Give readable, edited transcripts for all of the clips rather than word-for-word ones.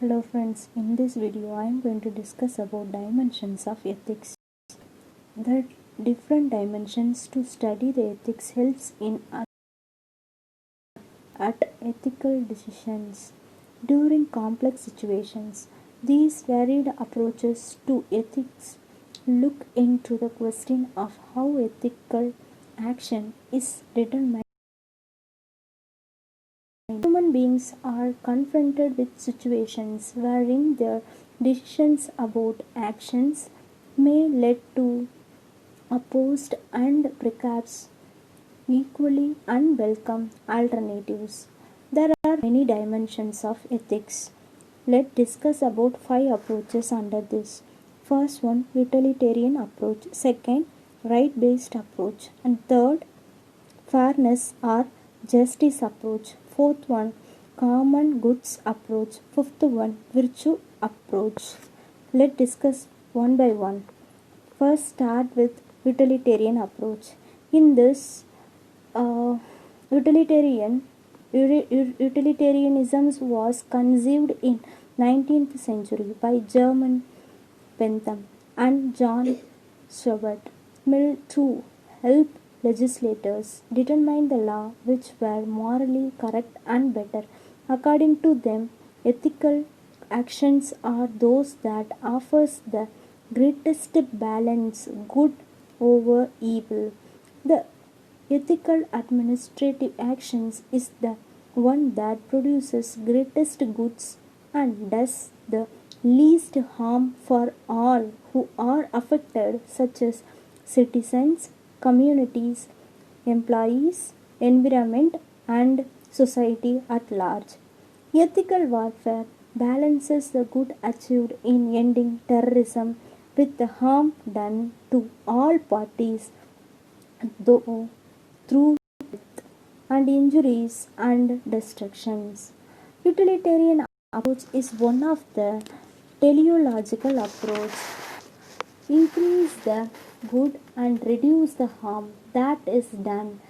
Hello friends, in this video I am going to discuss about dimensions of ethics. The different dimensions to study the ethics helps in at ethical decisions during complex situations. These varied approaches to ethics look into the question of how ethical action is determined. Human beings are confronted with situations wherein their decisions about actions may lead to opposed and perhaps equally unwelcome alternatives. There are many dimensions of ethics. Let's discuss about 5 approaches under this. First one, utilitarian approach. Second, right-based approach. And third, fairness or justice approach. Fourth one, common goods approach. Fifth one, virtue approach. Let's discuss one by one. First, start with utilitarian approach. In this, utilitarianism was conceived in 19th century by German Bentham and John Stuart Mill to help legislators determine the law which were morally correct and better. According to them, ethical actions are those that offers the greatest balance good over evil. The ethical administrative actions is the one that produces greatest goods and does the least harm for all who are affected, such as citizens, communities, employees, environment, and society at large. Ethical warfare balances the good achieved in ending terrorism with the harm done to all parties, though through death and injuries and destructions. Utilitarian approach is one of the teleological approach. Increase the good and reduce the harm that is done.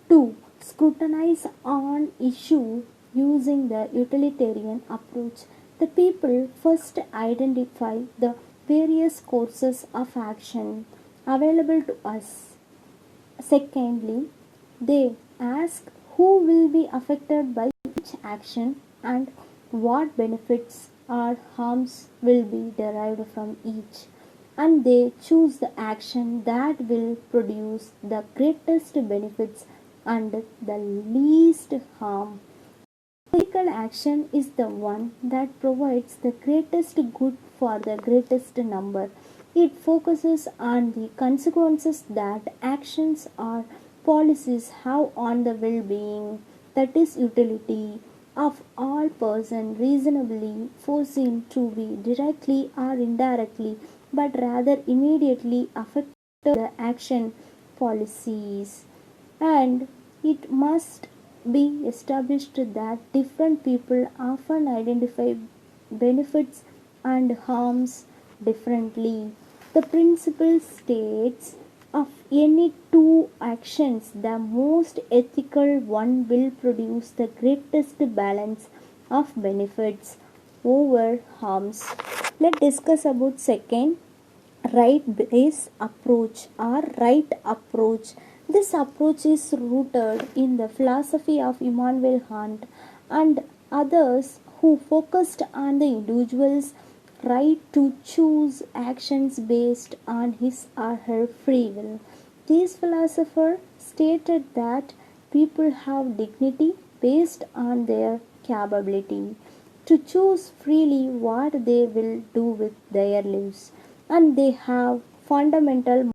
To scrutinize an issue using the utilitarian approach, the people first identify the various courses of action available to us. Secondly, they ask who will be affected by each action and what benefits or harms will be derived from each, and they choose the action that will produce the greatest benefits and the least harm. Ethical action is the one that provides the greatest good for the greatest number. It focuses on the consequences that actions or policies have on the well-being, that is utility, of all persons reasonably foreseen to be directly or indirectly, but rather immediately affect the action policies. And it must be established that different people often identify benefits and harms differently. The principle states of any two actions, the most ethical one will produce the greatest balance of benefits over harms. Let's discuss about second, right-based approach or right approach. This approach is rooted in the philosophy of Immanuel Kant and others who focused on the individual's right to choose actions based on his or her free will. This philosopher stated that people have dignity based on their capability to choose freely what they will do with their lives, and they have fundamental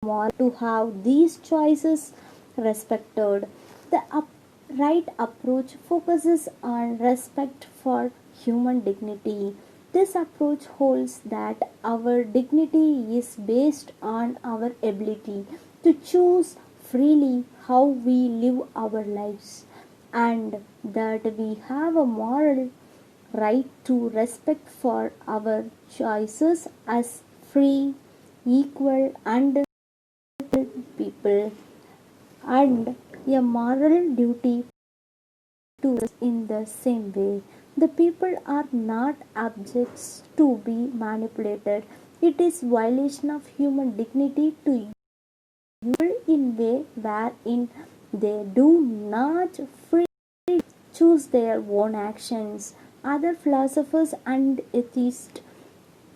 moral to have these choices respected. The right approach focuses on respect for human dignity. This approach holds that our dignity is based on our ability to choose freely how we live our lives, and that we have a moral right to respect for our choices as free, equal, and people, and a moral duty to us in the same way. The people are not objects to be manipulated. It is violation of human dignity to in way wherein they do not freely choose their own actions. Other philosophers and atheists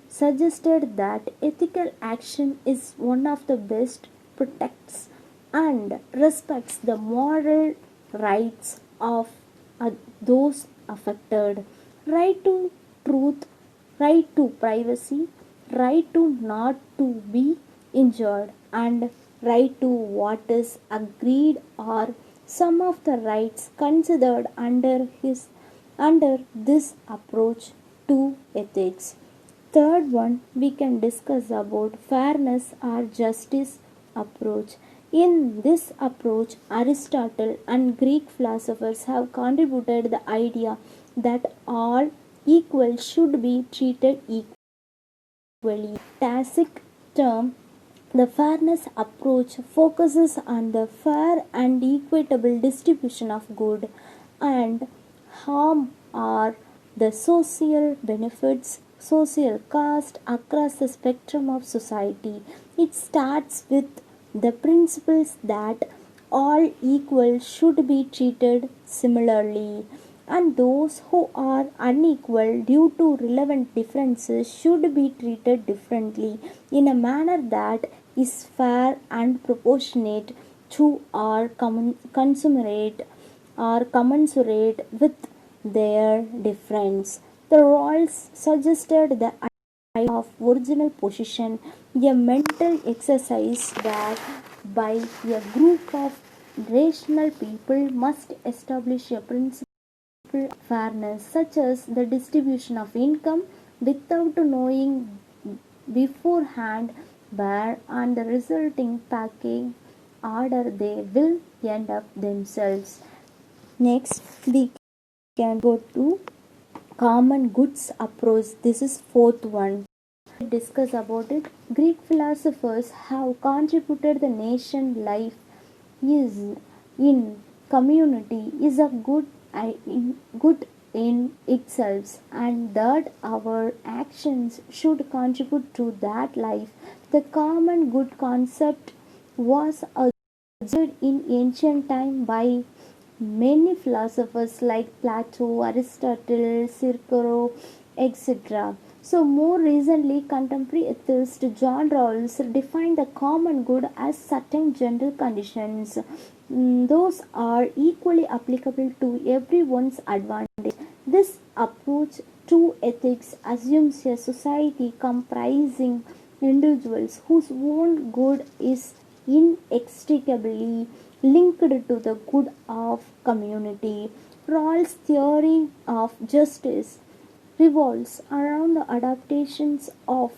suggested that ethical action is one of the best protects and respects the moral rights of those affected. Right to truth, right to privacy, right to not to be injured, and right to what is agreed are some of the rights considered under this approach to ethics. Third one, we can discuss about fairness or justice approach. In this approach, Aristotle and Greek philosophers have contributed the idea that all equal should be treated equally. Tacit term, the fairness approach focuses on the fair and equitable distribution of good and harm or the social benefits, social cost across the spectrum of society. It starts with the principles that all equal should be treated similarly, and those who are unequal due to relevant differences should be treated differently in a manner that is fair and proportionate to or commensurate with their difference. The roles suggested the idea of original position, a mental exercise whereby a group of rational people must establish a principle of fairness, such as the distribution of income without knowing beforehand where and the resulting packing order they will end up themselves. Next, we can go to common goods approach. This is fourth one. Discuss about it. Greek philosophers have contributed the nation life is in community is a good in itself, and that our actions should contribute to that life. The common good concept was observed in ancient time by many philosophers like Plato, Aristotle, Cicero, etc. So, more recently, contemporary atheist John Rawls defined the common good as certain general conditions. Those are equally applicable to everyone's advantage. This approach to ethics assumes a society comprising individuals whose own good is inextricably linked to the good of community. Rawls' theory of justice revolves around the adaptations of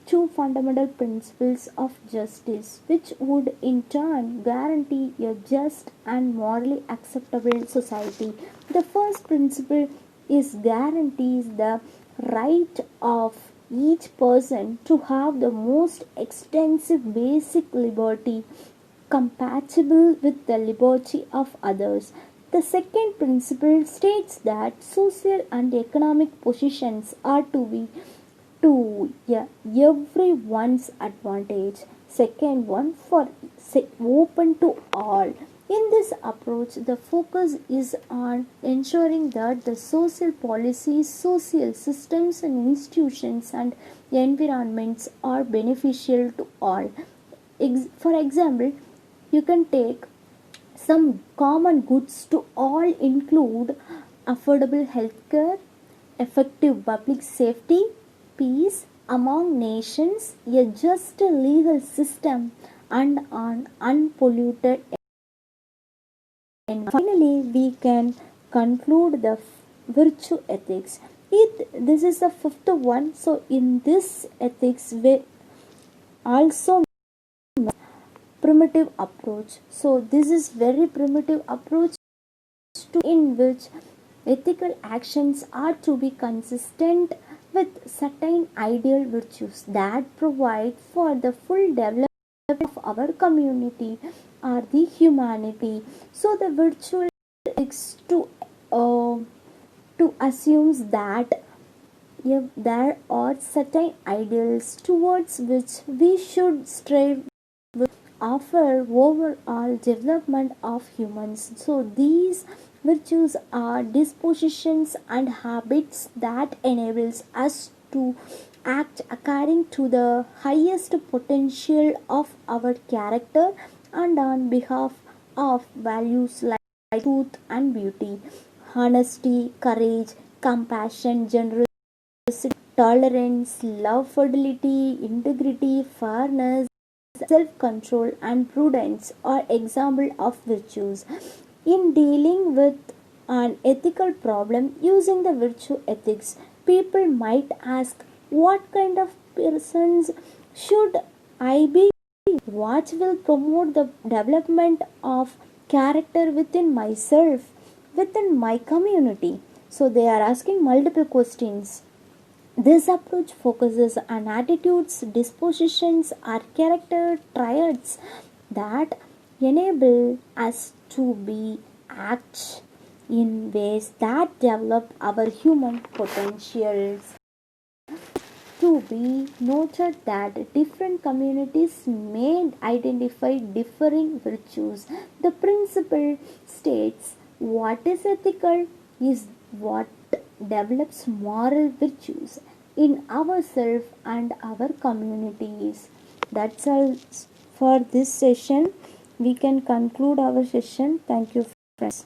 two fundamental principles of justice, which would in turn guarantee a just and morally acceptable society. The first principle is guarantees the right of each person to have the most extensive basic liberty compatible with the liberty of others. The second principle states that social and economic positions are to be to everyone's advantage. Second one for open to all. In this approach, the focus is on ensuring that the social policies, social systems, and institutions and environments are beneficial to all. For example, you can take some common goods to all include affordable healthcare, effective public safety, peace among nations, a just legal system, and an unpolluted environment. Finally, we can conclude the virtue ethics. This is the fifth one. So, in this ethics, we also primitive approach. So, this is very primitive approach in which ethical actions are to be consistent with certain ideal virtues that provide for the full development of our community or the humanity. So the virtual ethics to to assume that if there are certain ideals towards which we should strive offer overall development of humans. So these virtues are dispositions and habits that enables us to act according to the highest potential of our character and on behalf of values like truth and beauty, honesty, courage, compassion, generosity, tolerance, love, fidelity, integrity, fairness, self-control and prudence are examples of virtues. In dealing with an ethical problem using the virtue ethics, people might ask, what kind of persons should I be? What will promote the development of character within myself, within my community? So they are asking multiple questions. This approach focuses on attitudes, dispositions, or character traits that enable us to be act in ways that develop our human potentials. To be noted that different communities may identify differing virtues. The principle states what is ethical is what develops moral virtues in ourselves and our communities. That's all for this session. We can conclude our session. Thank you, friends.